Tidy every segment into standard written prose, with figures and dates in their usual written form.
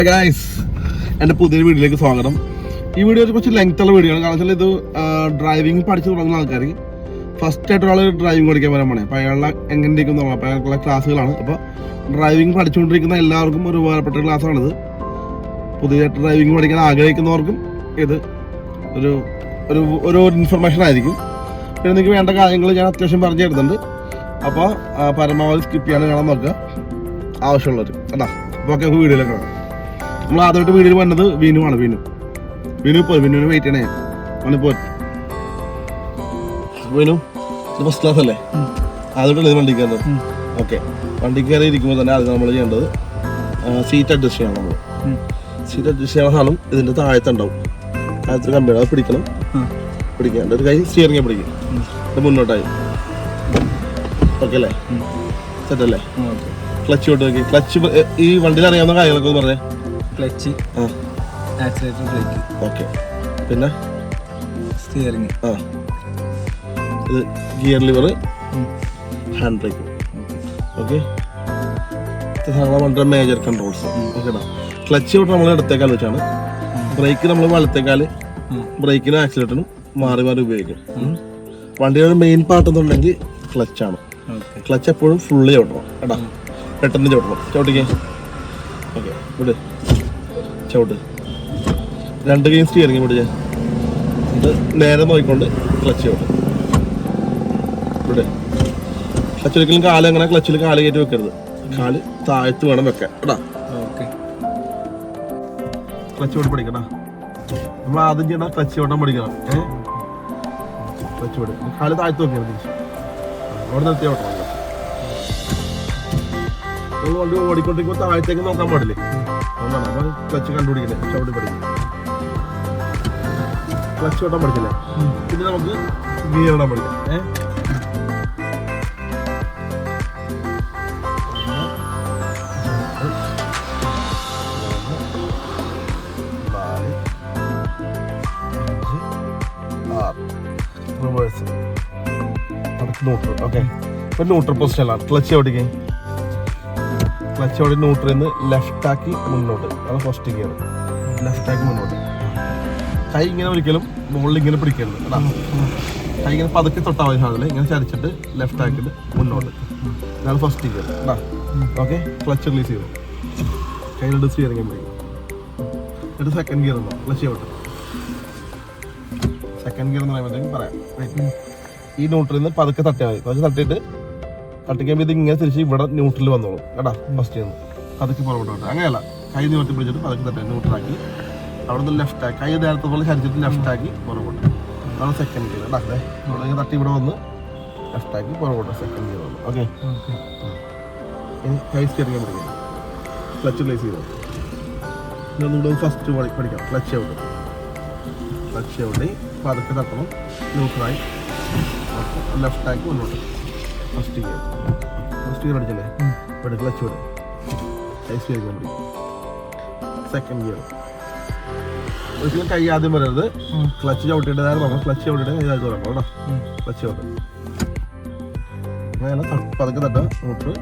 Guys, എൻ്റെ പുതിയൊരു വീഡിയോയിലേക്ക് സ്വാഗതം. ഈ വീഡിയോ കുറച്ച് ലെങ്ത്തുള്ള വീഡിയോ ആണ്. കാരണം വെച്ചാൽ ഇത് ഡ്രൈവിംഗ് പഠിച്ചു തുടങ്ങുന്ന ആൾക്കാർ ഫസ്റ്റ് ആയിട്ട് ഒരാൾ ഡ്രൈവിംഗ് പഠിക്കാൻ വരാൻ പോണേ. അപ്പോൾ അയാളുടെ എങ്ങനെയിരിക്കും അപ്പോൾ അയാൾക്കുള്ള ക്ലാസ്സുകളാണ്. അപ്പോൾ ഡ്രൈവിംഗ് പഠിച്ചുകൊണ്ടിരിക്കുന്ന എല്ലാവർക്കും ഒരു ഉപകാരപ്പെട്ട ക്ലാസ്സാണിത്. പുതിയതായിട്ട് ഡ്രൈവിംഗ് പഠിക്കാൻ ആഗ്രഹിക്കുന്നവർക്കും ഇത് ഒരു ഒരു ഒരു ഇൻഫർമേഷൻ ആയിരിക്കും. പിന്നെ നിങ്ങൾക്ക് വേണ്ട കാര്യങ്ങൾ ഞാൻ അത്യാവശ്യം പറഞ്ഞു തരുന്നുണ്ട്. അപ്പോൾ പരമാവധി സ്കിപ്പ് ചെയ്യാൻ കാണാൻ നോക്കുക ആവശ്യമുള്ളവർ കേട്ടോ. അപ്പോൾ ഓക്കെ, വീഡിയോയിലേക്ക് കാണാം. നമ്മൾ ആദ്യമായിട്ട് വീഡിയോയിൽ വന്നത് വിനുവാണ്. വിനുവിന് വെയിറ്റ് ചെയ്യണേ. വിനു ഇത് ഫസ്റ്റ് ക്ലാസ് അല്ലേ? ആദ്യമായിട്ടല്ലേ വണ്ടി കയറുന്നത്? ഓക്കെ, വണ്ടി കയറി ഇരിക്കുമ്പോൾ തന്നെ ആദ്യം നമ്മൾ ചെയ്യേണ്ടത് സീറ്റ് അഡ്ജസ്റ്റ് ചെയ്യണം. നമ്മൾ സീറ്റ് അഡ്ജസ്റ്റ് ചെയ്യുന്ന സാധനം ഇതിൻ്റെ താഴത്തുണ്ടാവും. താഴത്ത് കമ്പിയാണ്, അത് പിടിക്കണം. പിടിക്കാൻ ഒരു കൈ സ്റ്റിയറിംഗ് പിടിക്കും. ഇത് മുന്നോട്ടായി. ഓക്കെ അല്ലേ? സെറ്റല്ലേ? ക്ലച്ച് കൊണ്ട് നോക്കി. ക്ലച്ച് ഈ വണ്ടിയിൽ അറിയാവുന്ന കാര്യങ്ങളൊക്കെ ഒന്ന് പറഞ്ഞേ. Clutch, accelerator, brake. ഓക്കെ, പിന്നെ സ്റ്റിയറിംഗ്. ഇത് gear lever, hand brake. Okay, വണ്ടിയുടെ മേജർ കൺട്രോൾസ്. ഓക്കെടാ. ക്ലച്ച് തൊട്ട് നമ്മൾ ഇടത്തേക്കാൽ വെച്ചാണ്. ബ്രേക്ക് നമ്മൾ വലത്തേക്കാൽ, ബ്രേക്കിനും ആക്സിലേറ്ററിനും മാറി മാറി ഉപയോഗിക്കും. വണ്ടിയുടെ മെയിൻ പാർട്ട് എന്നുണ്ടെങ്കിൽ ക്ലച്ചാണ്. ക്ലച്ച് എപ്പോഴും ഫുള്ളി ചവിട്ടണം കേട്ടാ. പെട്ടെന്ന് ചവിട്ടണം. ചവിട്ടിക്കേ. ഓക്കെ, വിട്. ചവിട്ട്. രണ്ട് കൈയും സ്റ്റിയറിംഗ് പിടിച്ചേ. ഇത് നേരെ നോക്കിക്കൊണ്ട് ക്ലച്ച് ചവിട്ടും. ഇവിടെ ക്ലച്ച് ഒരിക്കലും കാല് അങ്ങനെ ക്ലച്ചിൽ കാല് കയറ്റി വെക്കരുത്. കാല് താഴത്ത് വേണം വെക്കാൻ കേട്ടാ. ക്ലച്ച് ഓടി പഠിക്കട്ടാ. നമ്മൾ ആദ്യം ചെയ്യണം ക്ലച്ച് ഓട്ടം പഠിക്കണം. ക്ലച്ച് ഓടി കാല് താഴത്ത് വെക്കണം. അവിടെ നിർത്തി ഓട്ടണം. നമ്മൾ വണ്ടി ഓടിക്കൊണ്ടിരിക്കുമ്പോൾ താഴത്തേക്ക് നോക്കാൻ പാടില്ലേ? അതുകൊണ്ടാണ് അപ്പോൾ ക്ലച്ച് കണ്ടുപിടിക്കണേ. ചവിട്ടി പഠിക്കും. ക്ലച്ച് ഓട്ടം പഠിക്കില്ലേ? പിന്നെ നമുക്ക് ഗിയർ ഇടാൻ പഠിക്കാം. Reverse, neutral. ഓക്കെ, ഇപ്പം ന്യൂട്രൽ പൊസിഷനിലാണ്. ക്ലച്ച് ഓടിക്കേ. ക്ലച്ച് ഓടി ന്യൂട്രലിൽ നിന്ന് ലെഫ്റ്റ് ആക്കി മുന്നോട്ട്. അതാണ് ഫസ്റ്റ് ഗിയർ. ലെഫ്റ്റ് ആക്കി മുന്നോട്ട്. കൈ ഇങ്ങനെ ഒരിക്കലും മുകളിൽ ഇങ്ങനെ പിടിക്കരുത്. കൈ ഇങ്ങനെ പതുക്കെ തൊട്ടാൽ മതി. സാധനം ഇങ്ങനെ ചരിച്ചിട്ട് ലെഫ്റ്റ് ആക്കിയിട്ട് മുന്നോട്ട്. ഇതാണ് ഫസ്റ്റ് ഗിയർ കേട്ടോ. ഓക്കെ, ക്ലച്ച് റിലീസ് ചെയ്തു. കയ്യിലോട്ട് സ്റ്റിയറിംഗ് പിടിക്കും. എന്നിട്ട് സെക്കൻഡ് ഗിയർ ഉണ്ടോ? Clutch out. സെക്കൻഡ് ഗിയർ എന്ന് പറയുമ്പോഴത്തേക്കും പറയാം. ഈ ന്യൂട്രലിൽ നിന്ന് പതുക്കെ തട്ടിയാൽ മതി. പതുക്കെ തട്ടിയിട്ട് തട്ടിക്കുമ്പോൾ ഇത് ഇങ്ങനെ തിരിച്ച് ഇവിടെ ന്യൂട്രലിൽ വന്നോളും കേട്ടോ. ഫസ്റ്റ് നിന്ന് പതുക്കെ പുറകോട്ട്. അങ്ങനെയല്ല, കൈ നീട്ടി പിടിച്ചിട്ട് പതുക്കെ തട്ടി ന്യൂട്രലാക്കി അവിടെ നിന്ന് ലെഫ്റ്റ് ആക്കി, കൈ നേരത്തെ പോലെ ചരിച്ചിട്ട് ലെഫ്റ്റ് ആക്കി പുറകോട്ട്. അതാണ് സെക്കൻഡ് ഗിയർ കേട്ടോ. അതെ, ഇവിടെ തട്ടി ഇവിടെ വന്ന് ലെഫ്റ്റ് ആക്കി പുറകോട്ട്. സെക്കൻഡ് ഗിയർ വന്നു. ഓക്കെ, ഇനി കൈ സ്റ്റിയറിംഗ് പിടിക്കാം. ക്ലച്ച് റിലീസ് ചെയ്തു. ഇനി ഒന്നുകൂടെ ഫസ്റ്റ് പഠിക്കാം. Clutch out. ക്ലച്ച് ഔട്ട് പതുക്കെ തട്ടണം. ന്യൂട്രലായി ലെഫ്റ്റ് ആക്കി മുന്നോട്ട്. ഫസ്റ്റ് ഗിയർ അടിച്ചല്ലേ? ഇവിടെ ക്ലച്ച് വിടും. കൈ സ്റ്റിയറിംഗ് പിടിക്കും. സെക്കൻഡ് ഗിയർ ഒരിക്കലും കൈ ആദ്യം വരരുത്. ക്ലച്ച് ചവിട്ടിയിട്ടതായിരുന്നു നമ്മൾ. ക്ലച്ച് ചവിട്ടിയിട്ട് കൈ ആദ്യം വരണം കേട്ടോ. ക്ലച്ച് ചവിട്ട് അങ്ങനെ പതുക്കെ തട്ടുക. Neutral,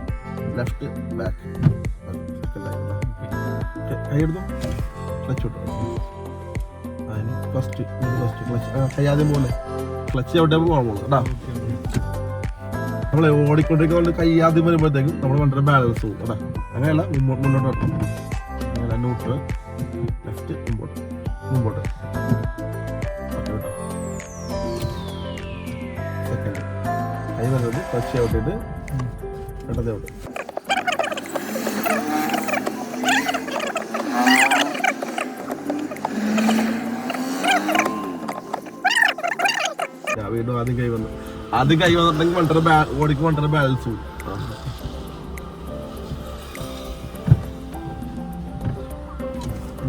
left, back. കൈ എടുത്തു. ക്ലച്ച് വിട്ടു. അതിന് ഫസ്റ്റ് ക്ലച്ച് കൈ ആദ്യം പോലെ ക്ലച്ച് ചവിട്ടിയപ്പോൾ പോകാൻ പോകുന്നു കേട്ടോ. നമ്മൾ ഓടിക്കൊണ്ടിരിക്കുന്നതുകൊണ്ട് കൈ ആദ്യം വരുമ്പോഴത്തേക്കും നമ്മൾ വണ്ടിയുടെ ബാലൻസ് പോകും കേട്ടോ. അങ്ങനെയല്ല, മുന്നോട്ട് വെക്കണം. അങ്ങനെ ന്യൂട്രൽ, ലെഫ്റ്റ്, മുമ്പോട്ട്. സെക്കൻഡ് കൈ വരുന്നത് ക്ലച്ച് ചവിട്ടിയിട്ട് ഇടത്തെ ഔട്ട്. വീണ്ടും ആദ്യം കൈ വന്നിട്ടുണ്ടെങ്കിൽ വണ്ടിയുടെ ബാലൻസ് പോകും.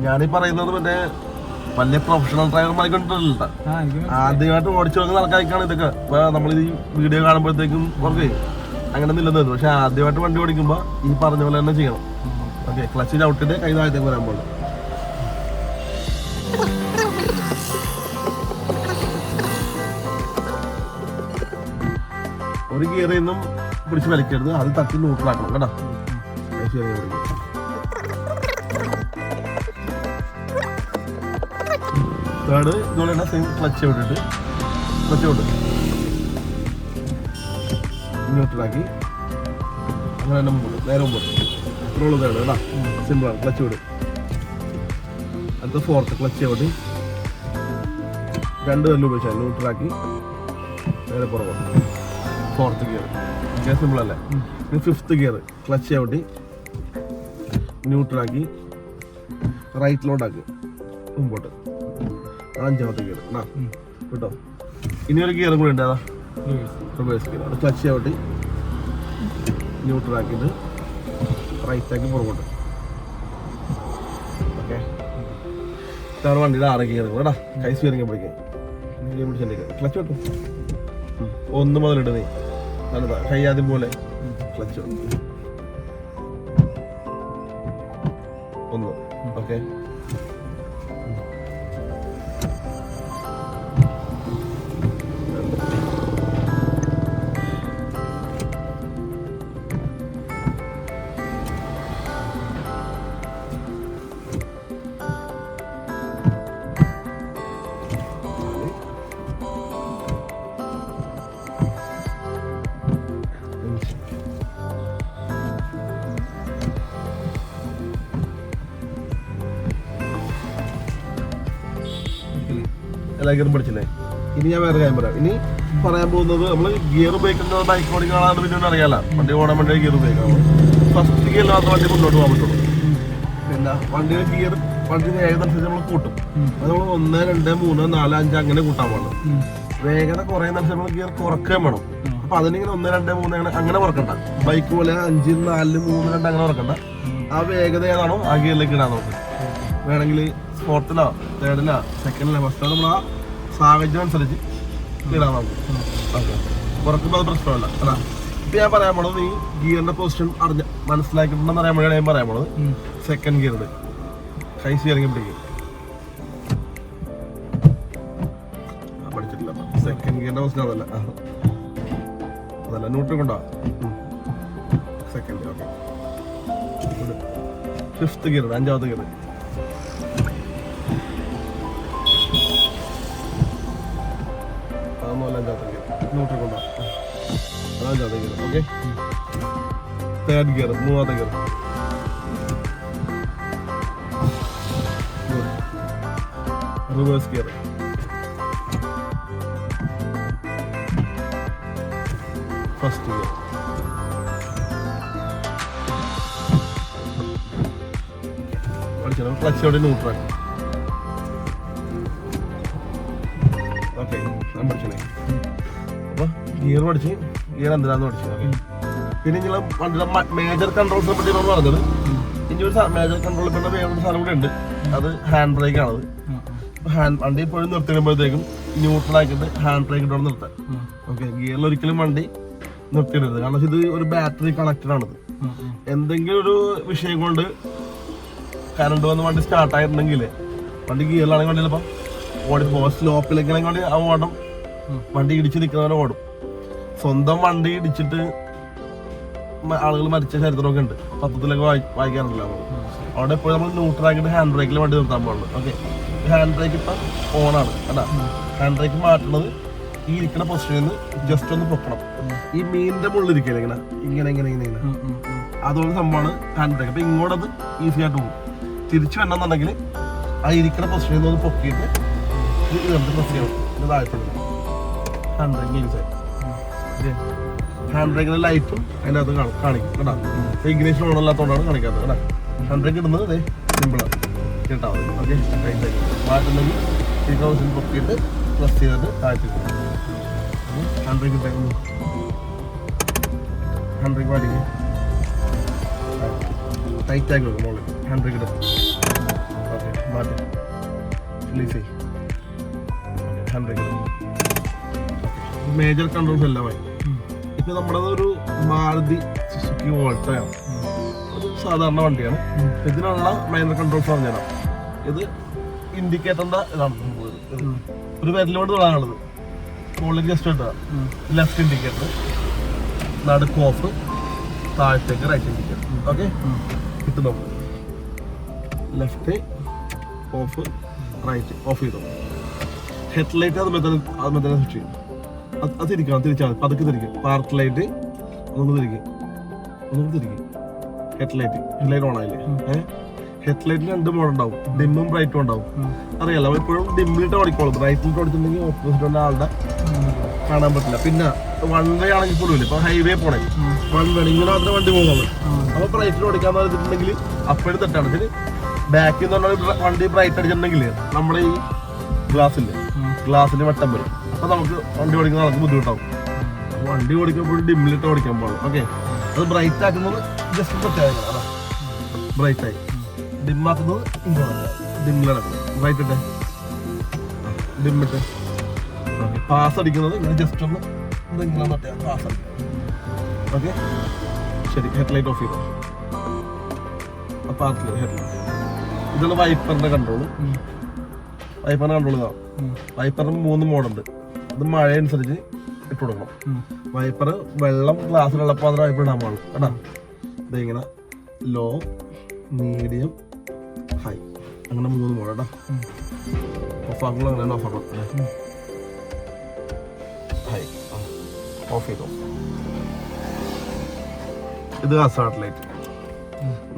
ഞാനീ പറയുന്നത് മറ്റേ വലിയ പ്രൊഫഷണൽ ഡ്രൈവർമാരെ കണ്ടിട്ടില്ല. ആദ്യമായിട്ട് ഓടിച്ചു തുടങ്ങുന്ന ആൾക്കാർക്കാണ് ഇതൊക്കെ. ഇപ്പൊ നമ്മൾ ഈ വീഡിയോ കാണുമ്പോഴത്തേക്കും ഓക്കെ അങ്ങനെ നില്ലെന്ന്. പക്ഷെ ആദ്യമായിട്ട് വണ്ടി ഓടിക്കുമ്പോ ഈ പറഞ്ഞ പോലെ തന്നെ ചെയ്യണം. ഓക്കെ, ക്ലച്ച് ചവിട്ടിട്ട് കൈ താഴത്തേക്ക് വരാൻ പോകുന്നത്. ഒരു ഗിയറിൽ നിന്നും പിടിച്ച് വലിക്കരുത്. അത് തട്ടി ന്യൂട്രലാക്കണം കേട്ടോ. ശരി, തേർഡ് ഇതുപോലെ തന്നെ സെയിം ക്ലച്ച് വിട്ടിട്ട് ക്ലച്ച് വിട്ട് ന്യൂട്രലാക്കി അങ്ങനെ തന്നെ മുമ്പോട്ട് നേരെ മുമ്പോട്ട് റോള് തേർഡ് കേട്ടോ സിമ്പിളാണ് ക്ലച്ച് വിടും അടുത്ത ഫോർത്ത് ക്ലച്ച് വിട്ട് രണ്ട് കല്ല് ഉപയോഗിച്ചാൽ ന്യൂട്രലാക്കി നേരെ പുറകോട്ട് ഫോർത്ത് ഗിയർ ഓക്കെ സിമ്പിൾ അല്ലേ ഇനി ഫിഫ്ത്ത് ഗിയർ ക്ലച്ച് ചവിട്ടി ന്യൂട്രലാക്കി റൈറ്റിലോട്ടാക്കി മുമ്പോട്ട് അഞ്ചാമത്തെ ഗിയർ ആ കേട്ടോ ഇനി ഒരു ഗിയറും കൂടി ഉണ്ട് അതാ റിവേഴ്സ് ഗിയർ അത് ക്ലച്ച് ചവിട്ടി ന്യൂട്രലാക്കിയിട്ട് റൈറ്റാക്കി പുറകോട്ട് ഓക്കെ ഇതാണ് വണ്ടിയുടെ 6 ഗിയർ കേട്ടാ കൈ സ്റ്റിയറിംഗ് പിടിക്കാൻ ക്ലച്ച് വെട്ടും 1 മുതൽ ഇട്ട് നീ നല്ലതാ കൈ ആദ്യം പോലെ ക്ലച്ച് വെട്ടും 1 ഓക്കെ എല്ലാ ഗിയറും പഠിച്ചില്ലേ ഇനി ഞാൻ വേറെ കാര്യം പറയാം ഇനി പറയാൻ പോകുന്നത് നമ്മൾ ഗിയർ ഉപയോഗിക്കുന്നത് ബൈക്ക് ഓടിക്കാനാണ് പിന്നെ അറിയാലോ വണ്ടി ഓടാൻ വേണ്ടി ഗിയർ ഉപയോഗിക്കാം ഫസ്റ്റ് ഗിയറിൽ മാത്രം വണ്ടി മുന്നോട്ട് പോകാൻ പറ്റുള്ളൂ പിന്നെ വണ്ടിയുടെ ഗിയർ വണ്ടി വേഗതനുസരിച്ച് നമ്മൾ കൂട്ടും അത് നമ്മൾ 1 2 3 4 5 അങ്ങനെ കൂട്ടാൻ പാടുള്ളൂ വേഗത കുറയുന്നതനുസരിച്ച് നമ്മൾ ഗിയർ കുറക്കുകയും വേണം അപ്പൊ അതിനിങ്ങനെ 1 2 3 അങ്ങനെ കുറക്കണ്ട ബൈക്ക് പോലെ 5 4 3 2 അങ്ങനെ കുറക്കണ്ട ആ വേഗത ഏതാണോ ആ ഗിയറിലേക്ക് ഇടാൻ നമുക്ക് വേണമെങ്കിൽ ഫോർത്തിലോ തേർഡിലോ സെക്കൻഡിലോ ഫസ്റ്റിലോ നമ്മൾ ആ സാഹചര്യം അനുസരിച്ച് ഇടാൻ നമുക്ക് ഓക്കെ കുറക്കുമ്പോൾ അത് പ്രശ്നമല്ല അല്ല ഇപ്പം ഞാൻ പറയാൻ പോണത് ഈ ഗിയറിന്റെ പൊസിഷൻ മനസ്സിലാക്കിയിട്ടുണ്ടെന്ന് അറിയാൻ വേണ്ടിയാണ് ഞാൻ പറയാൻ പോണത് സെക്കൻഡ് ഗിയറിൽ കൈ സ്റ്റിയറിംഗ് പിടിക്കും പഠിച്ചിട്ടില്ല സെക്കൻഡ് ഗിയറിന്റെ പൊസിഷൻ അതല്ല ന്യൂട്രൽ കൊണ്ടോ സെക്കൻഡ് ഓക്കെ ഫിഫ്ത്ത് ഗിയർ 5ാമത്തെ ഗിയർ ന്യൂട്രൽ കൊണ്ടോ 5ാമത്തെ ഗിയർ ഓക്കെ തേർഡ് ഗിയർ 3ാമത്തെ gear reverse gear first gear പഠിച്ചോ ക്ലച്ചോടെ ന്യൂട്രൽ ഓക്കെ ഞാൻ പഠിച്ചേ അപ്പൊ ഗിയർ പഠിച്ച് ഗിയർ എന്തിനാന്ന് പഠിച്ചു ഓക്കെ പിന്നെ നിങ്ങൾ വണ്ടിയുടെ മേജർ കൺട്രോൾസിനെ പറ്റി നമ്മൾ പറഞ്ഞത് ഇനി ഒരു മേജർ കൺട്രോൾ പിന്നെ വേറൊരു സാധനം കൂടെ ഉണ്ട് അത് ഹാൻഡ് ബ്രേക്ക് ആണത് വണ്ടി ഇപ്പോഴും നിർത്തിയിടുമ്പോഴത്തേക്കും ന്യൂട്രൽ ആക്കിയിട്ട് ഹാൻഡ് ബ്രേക്ക് ഇട്ടോടെ നിർത്താം ഓക്കെ ഗിയറിൽ ഒരിക്കലും വണ്ടി നിർത്തിയിടരുത് കാരണം ഇത് ഒരു ബാറ്ററി കണക്റ്റഡ് ആണത് എന്തെങ്കിലും ഒരു വിഷയം കൊണ്ട് കറണ്ട് വന്ന് വണ്ടി സ്റ്റാർട്ട് ആയിട്ടുണ്ടെങ്കിൽ വണ്ടി ഗിയറിലാണെങ്കിൽ വണ്ടി ചിലപ്പോൾ ഓടിപ്പോ സ്ലോപ്പിലേക്കാണെങ്കിൽ വണ്ടി ആ ഓടും വണ്ടി ഇടിച്ച് നിൽക്കുന്നവരെ ഓടും സ്വന്തം വണ്ടി ഇടിച്ചിട്ട് ആളുകൾ മരിച്ച ചരിത്രമൊക്കെ ഉണ്ട് പത്രത്തിലൊക്കെ വായിക്കാറുണ്ടല്ലോ അവിടെ എപ്പോഴും നമ്മൾ ന്യൂട്രലാക്കിയിട്ട് ഹാൻഡ് ബ്രേക്കിൽ വണ്ടി നിർത്താൻ പാടുള്ളൂ ഓക്കെ ഹാൻഡ് ബ്രേക്ക് ഇപ്പം ഓണാണ് അല്ല ഹാൻഡ് ബ്രേക്ക് മാറ്റുന്നത് ഈ ഇരിക്കുന്ന പൊസിഷനിൽ നിന്ന് ജസ്റ്റ് ഒന്ന് പൊക്കണം ഈ മീനിന്റെ മുകളിൽ ഇരിക്കില്ല ഇങ്ങനെ അതുകൊണ്ട് സംഭവമാണ് ഹാൻഡ് ബ്രേക്ക് അപ്പൊ ഇങ്ങോട്ടത് ഈസി ആയിട്ട് പോകും തിരിച്ചു വേണമെന്നുണ്ടെങ്കിൽ ആ ഇരിക്കുന്ന പൊസിഷനിൽ നിന്ന് ഒന്ന് പൊക്കിയിട്ട് പ്രസ് ചെയ്യണം ഇത് താഴ്ത്തുന്നത് ഹാൻഡ് ബ്രേക്ക് യൂസ് ആയി ഹാൻഡ് ബ്രേക്കിന്റെ ലൈറ്റും അതിൻ്റെ അകത്ത് കാണിക്കും കേട്ടോ ഇഗ്നീഷൻ ഓൺ അല്ലാത്തതുകൊണ്ടാണ് കാണിക്കാത്തത് കേട്ടോ ഹാൻഡ് ബ്രേക്ക് ഇടുന്നത് അതെ സിമ്പിളാണ് കേട്ടാ മതി ഓക്കെ മാറ്റുന്നെങ്കിൽ ഇരിക്കുന്ന പൊസിഷൻ പൊക്കിയിട്ട് പ്രസ് ചെയ്തിട്ട് താഴ്ത്തി ഹാൻഡ് ബ്രേക്ക് ഇട്ടേക്കുന്നു ഹാൻഡ് ബ്രേക്ക് മാറ്റിക്കും ടൈറ്റ് ആക്കി വെക്കും മുകളിൽ ഹാൻഡ് ബ്രേക്ക് ഇടും ഓക്കെ മാറ്റി റിലീസ് ചെയ്യും ഹാൻഡ് ബ്രേക്ക് ഇടും മേജർ കൺട്രോൾസ് എല്ലാമായി ഇപ്പൊ നമ്മളത് ഒരു മാരുതി സുസുക്കി വോൾട്ടോയാണ് ഒരു സാധാരണ വണ്ടിയാണ് ഇതിനുള്ള മൈനർ കൺട്രോൾസ് പറഞ്ഞുതരാം ഇത് ഇൻഡിക്കേറ്ററിന്റെ ഇതാണ് ഒരു വിരലോട് തൊടാനുള്ളത് മുകളിൽ ജസ്റ്റ് ഇട്ടാ ലെഫ്റ്റ് ഇൻഡിക്കേറ്റർ നടുക്ക് ഓഫ് താഴത്തേക്ക് റൈറ്റ് ഇൻഡിക്കേറ്റർ ഓക്കെ കിട്ടും നമ്മൾ ലെഫ്റ്റ് ഓഫ് റൈറ്റ് ഓഫ് ചെയ്തോ ഹെഡ്ലൈറ്റ് അതുപോലെ തന്നെ സ്വിച്ച് ചെയ്യും. അത് തിരിക്കണം, തിരിച്ചാൽ പതുക്കെ തിരിക്കും. പാർക്ക് ലൈറ്റ് ഒന്നും തിരിക്കും. ഹെഡ്ലൈറ്റ് ഓൺ ആയില്ലേ? ഹെഡ്ലൈറ്റിന് 2 മോഡ് ഉണ്ടാവും, ഡിമ്മും ബ്രൈറ്റും ഉണ്ടാവും. അറിയാലോ, എപ്പോഴും ഡിമ്മിലിട്ട് ഓടിക്കോളും. ബ്രൈറ്റിലിട്ട് ഓടിച്ചിട്ടുണ്ടെങ്കിൽ ഓപ്പോസിറ്റ് ഉള്ള ആളുടെ കാണാൻ പറ്റില്ല. പിന്നെ 1 വേ ആണെങ്കിൽ പോലും ഇല്ല, ഇപ്പൊ ഹൈവേ പോണേ 1 വേ ഇങ്ങനെ മാത്രമേ വണ്ടി പോകുന്നത്. അപ്പൊ ബ്രൈറ്റിൽ ഓടിക്കാൻ പറഞ്ഞിട്ടുണ്ടെങ്കിൽ അപ്പോഴും തെറ്റാണ്. ഇതിന് ബാക്കിൽ നിന്ന് പറഞ്ഞാൽ വണ്ടി ബ്രൈറ്റ് അടിച്ചിട്ടുണ്ടെങ്കിൽ നമ്മുടെ ഈ ഗ്ലാസ്സിൽ വട്ടം വരും. അപ്പൊ നമുക്ക് വണ്ടി ഓടിക്കുന്ന ആൾക്ക് ബുദ്ധിമുട്ടാവും. വണ്ടി ഓടിക്കുമ്പോൾ ഡിമ്മിലിട്ട് ഓടിക്കാൻ പാടും. ഓക്കെ, അത് ബ്രൈറ്റ് ആക്കുന്നത് ജസ്റ്റ് പ്രത്യേകത. ബ്രൈറ്റ് ആയി ഡിമ്മാക്കുന്നത് ഡിമ്മിലാണ്. ബ്രൈറ്റ് ഇട്ടെ, ഡിമ്മിട്ട് പാസ് അടിക്കുന്നത് ഇങ്ങനെ ജസ്റ്റ് ഒന്ന് ഇങ്ങനെ പാസ് അടിക്കും. ഓക്കെ, ശരി. ഹെഡ്ലൈറ്റ് ഓഫ് ചെയ്തു. അപ്പൊ ഹെഡ്ലൈറ്റ് ഇതാണ് വൈപ്പറിന്റെ കൺട്രോള്. വൈപ്പറിന് 3 മോഡുണ്ട്. അത് മഴ അനുസരിച്ച് ഇട്ട് കൊടുക്കണം. വൈപ്പർ വെള്ളം ഗ്ലാസ്സിലുള്ളപ്പോൾ അതിന് വൈപ്പർ ഇടാൻ പാടും കേട്ടോ. ഇതിങ്ങനെ ലോ, മീഡിയം, ഹൈ, അങ്ങനെ 3 മോഡ് കേട്ടോ. ഓഫാക്കുള്ള അങ്ങനെ ഓഫാക്കണം. ഹൈ ഓഫ് ചെയ്തോ. ഇത് ഹസാർഡ് ലൈറ്റ്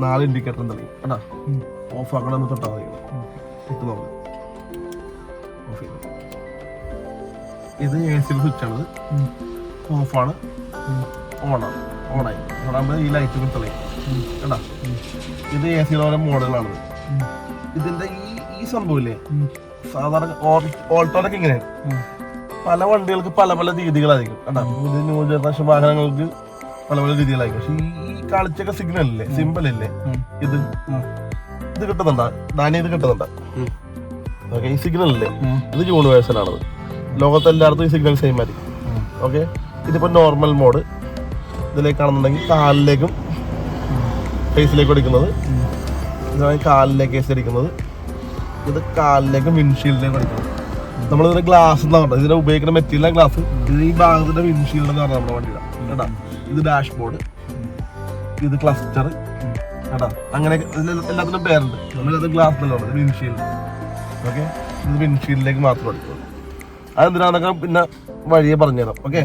4 ഇൻഡിക്കേറ്റർ തെളിയും കേട്ടോ. ഓഫ് ആക്കണമെന്ന് തൊട്ടാൽ മതി. ഇട്ട് നോക്കാം. ഓഫ് ചെയ്തു. ഇത് AC സ്വിച്ചാണ്. ഓഫാണ്, ഓണാണ്. ഓണാകുമ്പോൾ ഈ ലൈറ്റ് തെളിയും കേട്ടോ. ഇത് AC ഓരോ മോഡലുകളാണ്. ഇതിന്റെ ഈ സംഭവമില്ലേ, സാധാരണ ഓൾട്ടോനൊക്കെ ഇങ്ങനെയാണ്. പല വണ്ടികൾക്ക് പല രീതികളായിരിക്കും കേട്ടോ. ഇത് ന്യൂ ജനറേഷൻ വാഹനങ്ങൾക്ക് പല രീതികളായിരിക്കും. പക്ഷെ ഈ കളിച്ചൊക്കെ സിഗ്നൽ ഇല്ലേ, സിമ്പിൾ ഇല്ലേ, ഇത് കിട്ടുന്നുണ്ടോ ദാനി? ഇത് കിട്ടുന്നുണ്ടോ? ഓക്കെ, ഈ സിഗ്നൽ ഇല്ലേ, ഇത് യൂണിവേഴ്സൽ ആണത്. ലോകത്തെല്ലായിടത്തും ഈ സിഗ്നൽ സെയിം ആയിരിക്കും. ഓക്കെ, ഇതിപ്പോ നോർമൽ മോഡ്. ഇതിലേക്ക് കാണുന്നുണ്ടെങ്കിൽ കാലിലേക്കും ഫേസിലേക്ക് അടിക്കുന്നത്, ഇതാണ് കാലിലേക്ക് ഫേസ് അടിക്കുന്നത്. ഇത് കാലിലേക്കും വിൻഷീൽഡിലേക്കും അടിക്കുന്നത്. നമ്മളിതിന്റെ ഗ്ലാസ് എന്ന് പറഞ്ഞത്, ഇതിനെ ഉപയോഗിക്കുന്ന മെറ്റീരിയൽ ഗ്ലാസ്. ഇത് ഈ ഭാഗത്തിന്റെ വിൻഷീൽഡ് എന്ന് പറഞ്ഞാൽ നമ്മുടെ വണ്ടിയുടെ കേട്ടോ. ഇത് ഡാഷ് ബോർഡ്, ഇത് ക്ലസ്റ്റർ കേട്ടോ. അങ്ങനെ എല്ലാത്തിനും പേരുണ്ട്. നമ്മളത് ഗ്ലാസ്സിലല്ലോ വിൻഷീൽഡ്. ഓക്കെ, ഇത് വിൻഷീൽഡിലേക്ക് മാത്രം അടിക്കും. അതെന്തിനാന്നൊക്കെ പിന്നെ വഴിയെ പറഞ്ഞുതരാം. ഓക്കെ,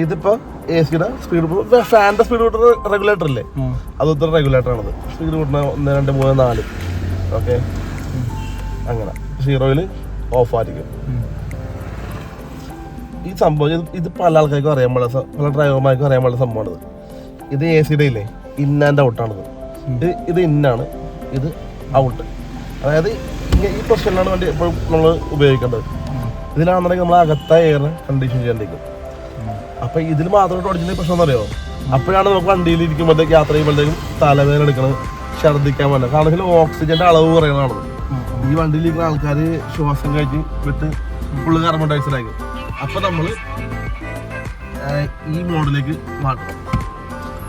ഇതിപ്പോ AC-യുടെ സ്പീഡ്, ഫാനിന്റെ സ്പീഡ് കൂട്ടുന്ന റെഗുലേറ്റർ ഇല്ലേ, അതൊക്കെ റെഗുലേറ്റർ ആണത്. സ്പീഡ് കൂട്ടുന്ന 1, 2, 3, 4. ഓക്കെ, അങ്ങനെ 0-ൽ ഓഫ് ആയിരിക്കും. ഈ സംഭവം ഇത് പല ആൾക്കാർക്കും അറിയാൻ പാടില്ല, പല ഡ്രൈവർമാർക്കും അറിയാൻ പാടില്ല സംഭവമാണിത്. ഇത് AC-യുടെ ഇല്ലേ, ഇൻ ആൻഡ് ഔട്ടാണിത്. ഇത് ഇന്നാണ്, ഇത് ഔട്ട്. അതായത് ഈ പൊസിഷനിലാണ് വണ്ടി എപ്പോഴും നമ്മൾ ഉപയോഗിക്കേണ്ടത്. ഇതിലാണെന്നുണ്ടെങ്കിൽ നമ്മൾ അകത്ത എയർ കണ്ടീഷൻ ചെയ്യാണ്ടിരിക്കും. അപ്പൊ ഇതിൽ മാത്രമായിട്ട് ഓടിച്ചിട്ടുണ്ടെങ്കിൽ പ്രശ്നം എന്ന് അറിയാമോ? അപ്പോഴാണ് നമുക്ക് വണ്ടിയിൽ ഇരിക്കുമ്പോഴത്തേക്ക് യാത്ര ചെയ്യുമ്പോഴത്തേക്കും തലവേദന എടുക്കണം, ഛർദ്ദിക്കാൻ പറ്റില്ല. കാരണം ഓക്സിജന്റെ അളവ് കുറയുന്നതാണത്. ഈ വണ്ടിയിലിരിക്കുന്ന ആൾക്കാർ ശ്വാസം കഴിച്ച് വിട്ട് ഫുള്ള് കാർബൺ ഡയോക്സൈഡ് ആയിരിക്കും. അപ്പൊ നമ്മള് ഈ മോഡിലേക്ക് മാറ്റണം.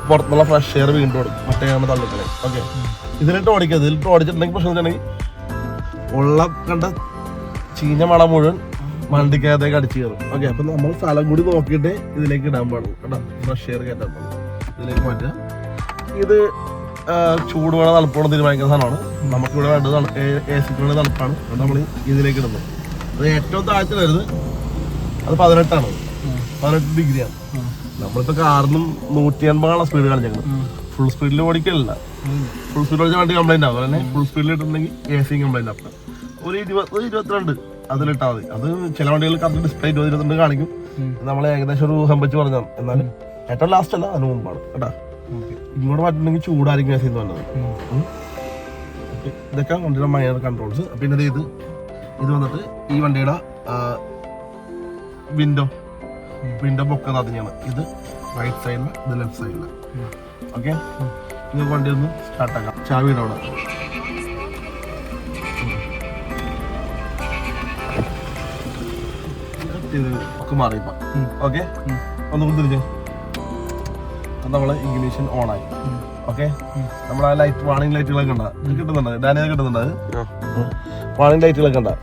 പുറത്തുള്ള ഫ്രഷ് എയർ വീണ്ടും ഓടും, മറ്റേ തള്ളിക്കളെ. ഓക്കെ, ഇതിലിട്ട് ഓടിക്കരുത്. ഇതിലിട്ട് ഓടിച്ചിട്ടുണ്ടെങ്കിൽ പ്രശ്നം വെച്ചിട്ടുണ്ടെങ്കിൽ ഉള്ള കണ്ട ചീഞ്ഞ മണം മുഴുവൻ വണ്ടിക്കകത്തേക്ക് അടിച്ചു കയറും. ഓക്കെ, അപ്പൊ നമ്മൾ സ്ഥലം കൂടി നോക്കിയിട്ട് ഇതിലേക്ക് ഇടാൻ പാടും കേട്ടോ. ഫ്രഷ് എയർ കയറ്റാൻ പാടും. ഇതിലേക്ക് മാറ്റുക. ഇത് ചൂടുവേണ തണുപ്പോണം തീരുമാനിക്കുന്ന സാധനമാണ്. നമുക്കിവിടെ വേണ്ടത് AC-ക്ക് വേണ്ട തണുപ്പാണ്. അത് നമ്മൾ ഇതിലേക്ക് ഇടുന്നത്. അത് ഏറ്റവും താഴ്ച വരുന്നത് അത് 18 ഡിഗ്രിയാണ്. നമ്മളിപ്പോ കാറിനും 180 സ്പീഡ് കാണിച്ചേക്കുന്നത്. ഫുൾ സ്പീഡിൽ ഓടിക്കലില്ല. ഫുൾ സ്പീഡ് ഓടിച്ച വണ്ടി കംപ്ലൈന്റ് ആവും. അതന്നെ ഫുൾ സ്പീഡിൽ ഇട്ടിട്ടുണ്ടെങ്കിൽ AC കംപ്ലൈന്റ് ആവും. ഒരു 22 അതിലിട്ടാൽ മതി. അത് ചില വണ്ടികൾ കറക്റ്റ് ഡിസ്പ്ലേ 22 കാണിക്കും. നമ്മൾ ഏകദേശം ഒരു ഊഹം വെച്ച് പറഞ്ഞാൽ, എന്നാലും ഏറ്റവും ലാസ്റ്റ് അല്ല, അതിന് മുമ്പാണ് കേട്ടോ. ഇങ്ങോട്ട് മാറ്റുന്നെങ്കിൽ ചൂടായിരിക്കും AC എന്ന് പറഞ്ഞത്. ഇതൊക്കെ വണ്ടിയുടെ മൈനർ കൺട്രോൾസ്. പിന്നെ ഇത് വന്നിട്ട് ഈ വണ്ടിയുടെ വിൻഡോ പൊക്കുന്നത് അതിനാണ്. ഇത് റൈറ്റ് സൈഡില്, ഇത് ലെഫ്റ്റ് സൈഡില്. ഓക്കെ, ഇത് വണ്ടി ഒന്ന് സ്റ്റാർട്ടാക്കാം. ചാവിയുടെ അവിടെ ഒക്കെ മാറിയപ്പോ. ഓക്കെ, ഒന്ന് തിരിച്ച് നമ്മള് ഇഗ്നിഷൻ ഓൺ ആയി. ഓക്കെ, നമ്മളെ ലൈറ്റ് വാണിംഗ് ലൈറ്റുകളൊക്കെ ഉണ്ടാ കിട്ടുന്നുണ്ട്. ഡാനിയത് കിട്ടുന്നുണ്ട്. വാണിംഗ് ലൈറ്റുകളൊക്കെ ഉണ്ടാ.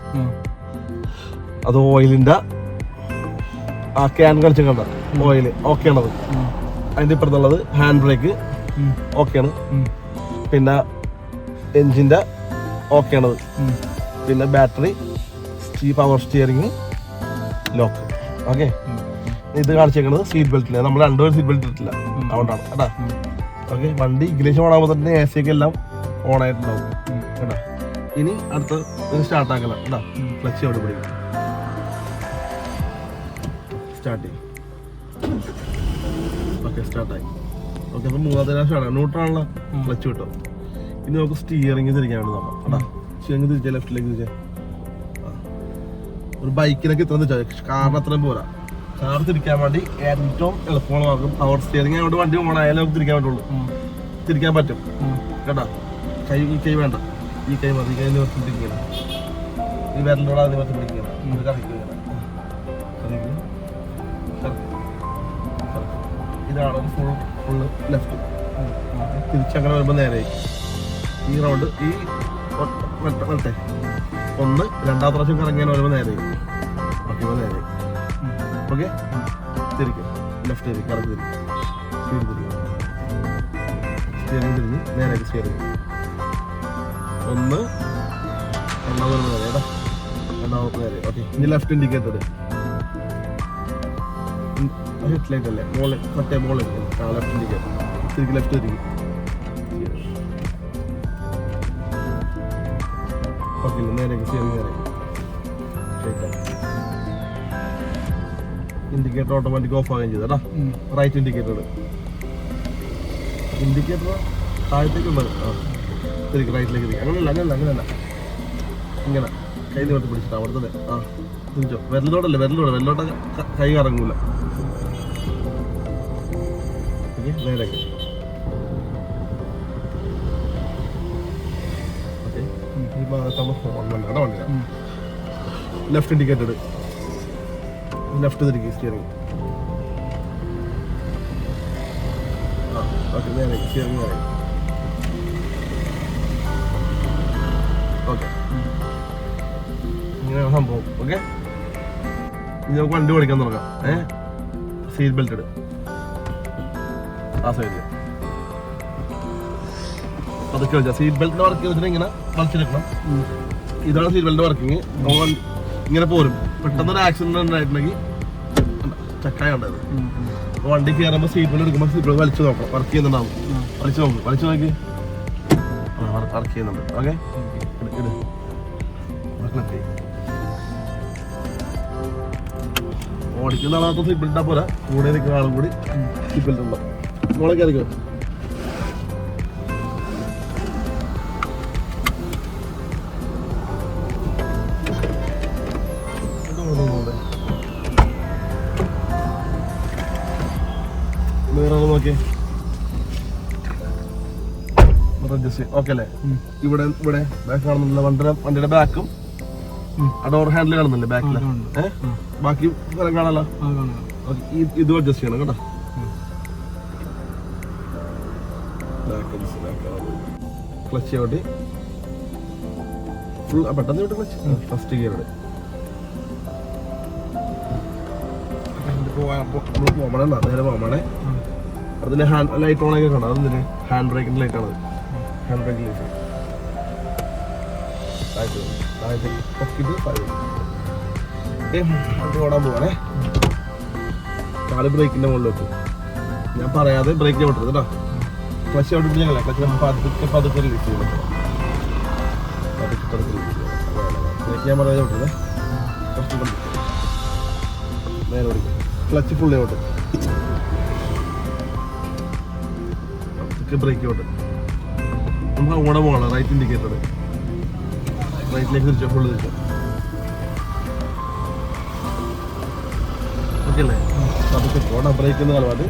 അത് ഓയിലിന്റെ ആ ക്യാൻ കളിച്ചൊക്കെ ഉണ്ടാ. ഓയില് ഓക്കെ ആണത്. അതിന്റെ ഇപ്പുറത്തുള്ളത് ഹാൻഡ് ബ്രേക്ക് ഓക്കെയാണ്. പിന്നെ എൻജിന്റെ ഓക്കെ ആണത്. പിന്നെ battery, power steering, lock. Okay, ഇത് കാണിച്ചേക്കുന്നത് സീറ്റ് ബെൽറ്റില്ല. നമ്മൾ രണ്ടുപേരും സീറ്റ് ബെൽറ്റ് ഇട്ടില്ല, അതുകൊണ്ടാണ് കേട്ടാ. ഓക്കെ, വണ്ടി ഇംഗ്ലീഷ് ഓണാകുമ്പോൾ തന്നെ AC ഒക്കെ എല്ലാം ഓൺ ആയിട്ടുണ്ടാവും കേട്ടാ. ഇനി അടുത്ത സ്റ്റാർട്ട് ആക്കല കേട്ടാ. ക്ലച്ച് എവിടെ പിടിക്കും, സ്റ്റാർട്ട് ചെയ്യും. ഓക്കെ, സ്റ്റാർട്ടായി. ഓക്കെ, അപ്പം മൂന്നാമത്തെ സ്റ്റാർട്ട് ന്യൂട്രാണുള്ള ക്ലച്ച് കിട്ടും. ഇനി നമുക്ക് സ്റ്റിയറിംഗ് തിരിക്കാൻ വേണ്ടി നോക്കാം കേട്ടാ. സ്റ്റിയറിംഗ് തിരിച്ചാൽ ലെഫ്റ്റിലേക്ക് തിരിച്ചാൽ ഒരു ബൈക്കിനൊക്കെ ഇത്ര തിരിച്ചാൽ കാറിന് അത്രയും പോരാ. കാർ തിരിക്കാൻ വേണ്ടി ഏറ്റവും എളുപ്പമുള്ള മാർഗം പവർ സ്റ്റിയറിംഗ് ആയതുകൊണ്ട് വണ്ടി ഓണായാലും നമുക്ക് തിരിക്കാൻ പറ്റുള്ളൂ. തിരിക്കാൻ പറ്റും കേട്ടാ. ഈ കൈ വേണ്ട, ഈ കൈ മതി. ഈ കൈ നിവർത്തി പിടിക്കണം, ഈ വിരലോടെ അത് നിവർത്തി പിടിക്കണം. ഇത് കറക്റ്റ് ഇതാണ് ഫുള്ള് ലെഫ്റ്റ്. തിരിച്ചങ്ങനെ വരുമ്പോൾ നേരെ ഈ റൗണ്ട് ഈ വരട്ടെ. ഒന്ന് രണ്ടാമത്തെ പ്രാവശ്യം കറങ്ങിയാൽ വരുമ്പോൾ നേരെ. ഓക്കെ, ഇപ്പോൾ നേരെ. ഓക്കെ, തിരിക്കും ലെഫ്റ്റ് തിരിക്കും, കറക്റ്റ് തിരിക്കും, സ്പീഡ് തിരിക്കും, സ്റ്റിയറിംഗ് തിരിഞ്ഞ് നേരെ സ്റ്റിയറിംഗ്. ഒന്ന് രണ്ടാമത് നേരെ കേട്ടോ, രണ്ടാമത്തെ നേരെ. ഓക്കെ, ഇനി ലെഫ്റ്റ് ഇൻഡിക്കേറ്റർ ഹെഡ് ലൈറ്റ് അല്ലേ, മോളിൽ മറ്റേ മോളിൽ ലെഫ്റ്റ് ഇൻഡിക്കേറ്റർ തിരിക്കും, ലെഫ്റ്റ് തിരിക്കും. ഓക്കെ, നേരെ സ്റ്റിയറിംഗ് നേരെ. ഇൻഡിക്കേറ്റർ ഓട്ടോമാറ്റിക് ഓഫ് ആകുകയും ചെയ്തു കേട്ടോ. റൈറ്റ് ഇൻഡിക്കേറ്റർ താഴത്തേക്കുള്ളത് തിരിക്കും, റൈറ്റിലേക്ക് തിരിക്കും. അങ്ങനെയല്ല ഇങ്ങനെ കൈ നിവർത്തി പിടിച്ചിട്ട് അവിടുത്തെ തിരിച്ചോ. വെല്ലോട്ട കൈ കറങ്ങൂല. നേരേക്ക്. ഓക്കെ, ഈ ഭാഗത്താണ് ഫോൺ വേണ്ട കേട്ടോ. വണ്ടിയില്ല ലെഫ്റ്റ് ഇൻഡിക്കേറ്റഡ്, ലെഫ്റ്റ് തിരിക്കും സ്റ്റിയറിംഗ്. ഓക്കെ, നേരെ സ്റ്റിയറിംഗ് നേരെ. ഓക്കെ, ഇങ്ങനെയാണ് സംഭവം. ഓക്കെ, ഇനി നമുക്ക് വണ്ടി ഓടിക്കാൻ തുടങ്ങാം. സീറ്റ് ബെൽറ്റ് ഇട് ആ സൈഡിൽ. അതൊക്കെ വെച്ചാൽ സീറ്റ് ബെൽറ്റിന്റെ വർക്ക് ചെയ്തിട്ട് ഇങ്ങനെ വലിച്ചെടുക്കണം. ഇതാണ് സീറ്റ് ബെൽറ്റ് വർക്കിങ്. ഇങ്ങനെ പോരും. പെട്ടെന്നൊരു ആക്സിഡന്റ് ഉണ്ടായിട്ടുണ്ടെങ്കിൽ ചക്കായ ഉണ്ടായത്. വണ്ടി കയറുമ്പോൾ സീറ്റ് ബെൽറ്റ് എടുക്കുമ്പോൾ സീറ്റ് ബെൽറ്റ് വലിച്ചു നോക്കണം. വർക്ക് ചെയ്യുന്നുണ്ടാവും. വലിച്ചു നോക്കി വർക്ക് ചെയ്യുന്നുണ്ട്. ഓക്കെ, ഓടിക്കുന്ന ആളാത്ത സീറ്റ് ബെൽറ്റ് ഇട്ടാ പോരാ, കൂടെ നിൽക്കുന്ന ആളും കൂടി സീറ്റ് ബെൽറ്റ് ഉണ്ടാവും. മോളെ കയറിക്കോ. നോക്കിയേ, ഓക്കെ അല്ലേ? ഇവിടെ ബാക്ക് കാണുന്നില്ല, വണ്ടിയുടെ ബാക്കും ആ ഡോർ ഹാൻഡിൽ കാണുന്നില്ലേ ബാക്കില്. ബാക്കി സ്ഥലം കാണാലോ. ഇത് അഡ്ജസ്റ്റ് ചെയ്യണം കേട്ടോ. ക്ലച്ച് ഔട്ട് ഫുൾ പെട്ടെന്ന് വിട്ട് ക്ലച്ച്. ഫസ്റ്റ് ഗിയർ പോകണേ, നേരെ പോകണേ. അതിന് ഹാൻഡ് ലൈറ്റ് ഓണൊക്കെ കാണാം. അതെന്തിന് ഹാൻഡ് ബ്രേക്കിന്റെ ലൈറ്റ് ആണ്. ഹാൻഡ് ബ്രേക്ക് ലൈറ്റ് വണ്ടി ഓടാൻ പോവാണേ. കാല് ബ്രേക്കിന്റെ മുകളിൽ വെക്കും. ഞാൻ പറയാതെ ബ്രേക്ക് വിട്ടത് കേട്ടോ. ക്ലച്ച് ഔട്ട് പിടിച്ചല്ല, ക്ലച്ച് പതുക്കെ റിലീസ് ചെയ്യണം. ബ്രേക്ക് ഞാൻ പറയാതെ വിട്ടത്. നേരെ ഓടിക്കും. Clutch fully out, brake out. നമുക്ക് അങ്ങോട്ട് പോകണം. റൈറ്റ് ഇൻഡിക്കേറ്റർ റൈറ്റിലേക്ക് തിരിച്ചോ, ഫുള്ള് തിരിച്ചോ. ഓക്കെ അല്ലേ? പതുക്കെ പോകണം. ബ്രേക്കിന്ന് കളവാട്ട്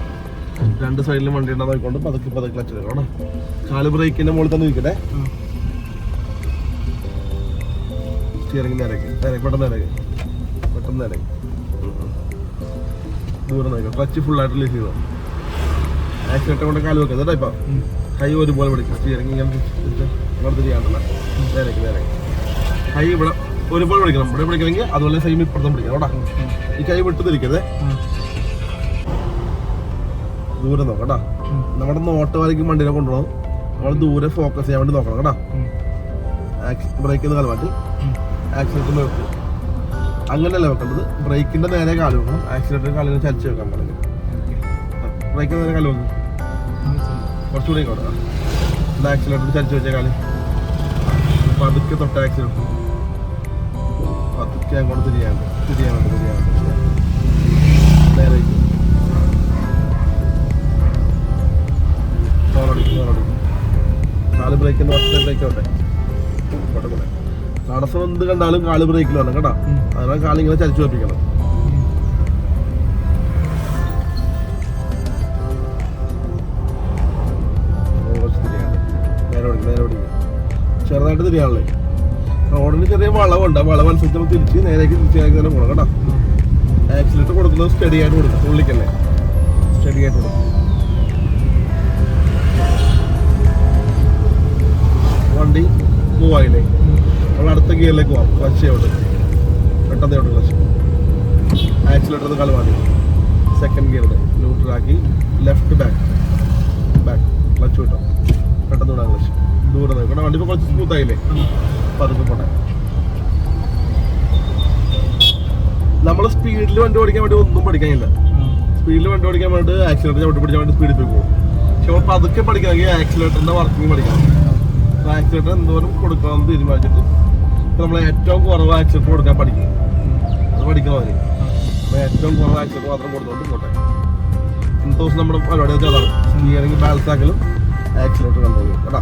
രണ്ട് സൈഡിലും വണ്ടി ഉണ്ടാകൊണ്ട് പതുക്കെ ക്ലച്ച് എടുക്കണം. കാല് ബ്രേക്കിന്റെ മുകളിൽ തന്നെ ഇരിക്കട്ടെ. സ്റ്റിയറിംഗ് നേരേക്ക് പെട്ടെന്ന് നേരേക്ക് ദൂരം നോക്കാം. ക്ലച്ച് ഫുള്ളായിട്ട് റിലീസ് ചെയ്തോ. ആക്സിഡന്റ് കൊണ്ട് കാല് വെക്കുന്നത് കേട്ടോ. ഇപ്പൊ കൈ ഒരുപോലെ പിടിക്കും. സ്റ്റിയറിംഗ് ഇങ്ങനെ ചെയ്യാണ്ടല്ല. നേരേക്ക് കൈ ഇവിടെ ഒരുപോലെ പിടിക്കണം. ഇവിടെ പിടിക്കണമെങ്കിൽ അതുപോലെ സെയിം ഇപ്പുറത്തും പിടിക്കണം കേട്ടോ. ഈ കൈ വിട്ട് തിരിക്കരുത്. ദൂരെ നോക്കാം കേട്ടോ. നമ്മുടെ നോട്ടവരയ്ക്ക് വണ്ടിനെ കൊണ്ടുപോകണം. നമ്മൾ ദൂരെ ഫോക്കസ് ചെയ്യാൻ വേണ്ടി നോക്കണം കേട്ടോ. ബ്രേക്ക് കാല് മാറ്റി ആക്സിലേറ്റർ നിർത്തി. അങ്ങനെയല്ല വെക്കേണ്ടത്. ബ്രേക്കിന്റെ നേരെ കാല് വെക്കണം, ആക്സിലേറ്റർ കാലിനെ ചരിച്ച് വെക്കാൻ പാടില്ല. ബ്രേക്കിന് നേരെ കാല് വെക്കും, കുറച്ചുകൂടി ഇങ്ങോട്ട്. ആക്സിലേറ്റർ ചരിച്ച് വെച്ച കാല് പതുക്കെ തൊട്ട് ആക്സിലേറ്റർ പതുക്കെ അങ്ങോട്ട് തിരിയാണ്ട് നേരെ കാല് ബ്രേക്കിന് ഫസ്റ്റ് ബ്രേക്ക് ആവട്ടെ. തടസ്സം എന്ത് കണ്ടാലും കാല് ബ്രേക്കിൽ വേണം കേട്ടോ. അതിനാൽ കാലിങ്ങനെ ചരിച്ചു വെപ്പിക്കണം. ചെറുതായിട്ട് തിരിയാണല്ലേ. റോഡിന് ചെറിയ വളവുണ്ട്. ആ വളവനുസരിച്ച് നമ്മൾ തിരിച്ച് നേരേക്ക് തിരിച്ചാക്കി തന്നെ പോകണം കേട്ടോ. ആക്സിലേറ്റർ കൊടുക്കുന്നത് സ്റ്റഡി ആയിട്ട് കൊടുക്കും, തുള്ളിക്കല്ലേ, സ്റ്റഡി ആയിട്ട് കൊടുക്കും. വണ്ടി മൂവ് ആയില്ലേ, നമ്മൾ അടുത്ത ഗിയറിലേക്ക് പോവാം. ക്ലച്ച് അവിടെ പെട്ടെന്ന് അവിടെ ക്ലച്ച്. ആക്സിലേറ്റർ കാല് മാറ്റി സെക്കൻഡ് ഗിയറുടെ ന്യൂട്രലാക്കി ലെഫ്റ്റ് ബാക്ക് ക്ലച്ച് വിട്ടോ. പെട്ടെന്ന് വിടാം ക്ലച്ച്. ദൂരെ നോക്കണം. വണ്ടി ഇപ്പോൾ കുറച്ച് സ്മൂത്ത് ആയില്ലേ, പതുക്കെ പോട്ടെ. നമ്മൾ സ്പീഡിൽ വണ്ടി ഓടിക്കാൻ വേണ്ടി ഒന്നും പഠിക്കാനില്ല. സ്പീഡിൽ വണ്ടി ഓടിക്കാൻ വേണ്ടി ആക്സിലേറ്റർ ചവിട്ടി പിടിക്കാൻ വേണ്ടി സ്പീഡിൽ പോയി പോകും. പക്ഷെ നമ്മൾ പതുക്കെ പഠിക്കണമെങ്കിൽ ആക്സിലേറ്ററിന്റെ വർക്കിംഗ് പഠിക്കണം. ആക്സിലേറ്റർ എന്തോരം കൊടുക്കണമെന്ന് തീരുമാനിച്ചിട്ട് നമ്മൾ ഏറ്റവും കുറവ് ആക്സിലേറ്റർ കൊടുക്കാൻ പഠിക്കും. അത് പഠിക്കാൻ മതി. ഏറ്റവും കുറവ് ആക്സിലേറ്റർ മാത്രം കൊടുത്തോണ്ട് പോട്ടെ. ഇന്നത്തെ ദിവസം നമ്മുടെ പരിപാടി വെച്ചാൽ അതാണ്. സ്റ്റിയറിംഗ് ബാലൻസ് ആക്കലും ആക്സിലേറ്റർ കൺട്രോൾ ചെയ്യും കേട്ടോ.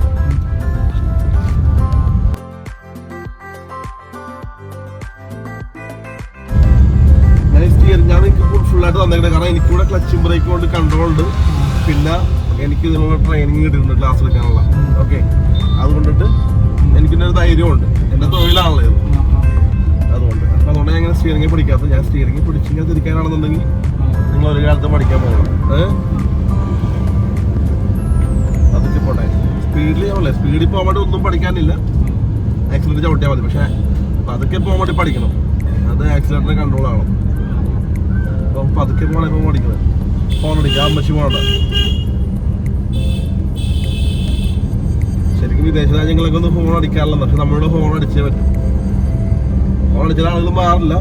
ഞാൻ എനിക്ക് ഫുള്ളായിട്ട് തന്നേക്കുന്നത് കാരണം എനിക്കിവിടെ ക്ലച്ചും ബ്രേക്കും കൊണ്ട് കൺട്രോൾ ഉണ്ട്. പിന്നെ എനിക്ക് ഇതിനുള്ള ട്രെയിനിങ് കിട്ടിയിട്ടുണ്ട് ക്ലാസ് എടുക്കാനുള്ള. ഓക്കെ, അതുകൊണ്ടിട്ട് എനിക്കിന്നൊരു ധൈര്യമുണ്ട്. എൻ്റെ തൊഴിലാണല്ലോ ഇത്. അതുകൊണ്ട് ഞാൻ ഇങ്ങനെ സ്റ്റിയറിംഗ് പിടിക്കാത്തത്. ഞാൻ സ്റ്റിയറിംഗ് പിടിച്ച് ഞാൻ തിരിക്കാനാണെന്നുണ്ടെങ്കിൽ നിങ്ങൾ ഒരു കാലത്ത് പഠിക്കാൻ പോകണം. അതൊക്കെ പോട്ടെ. സ്പീഡിൽ ആവല്ലേ, സ്പീഡിൽ പോകാൻ വേണ്ടി ഒന്നും പഠിക്കാനില്ല. ആക്സിലേറ്റർ ചവിട്ടിയാൽ മതി. പക്ഷെ അതൊക്കെ പോകാൻ വേണ്ടി പഠിക്കണം. അത് ആക്സിലേറ്ററിനെ കൺട്രോൾ ആവണം. അപ്പം പതുക്കെ പോകണം. ഇപ്പം പഠിക്കുന്നത് ഫോൺ അടിക്കുക, അമ്മച്ചി പോകണ്ട. ശരിക്കും വിദേശ രാജ്യങ്ങളൊക്കെ ഒന്ന് ഫോൺ അടിക്കാറില്ല. പക്ഷെ നമ്മളുടെ ഫോൺ അടിച്ചേ പറ്റും. ഫോൺ അടിച്ചാൽ ആളുകൾ മാറില്ല.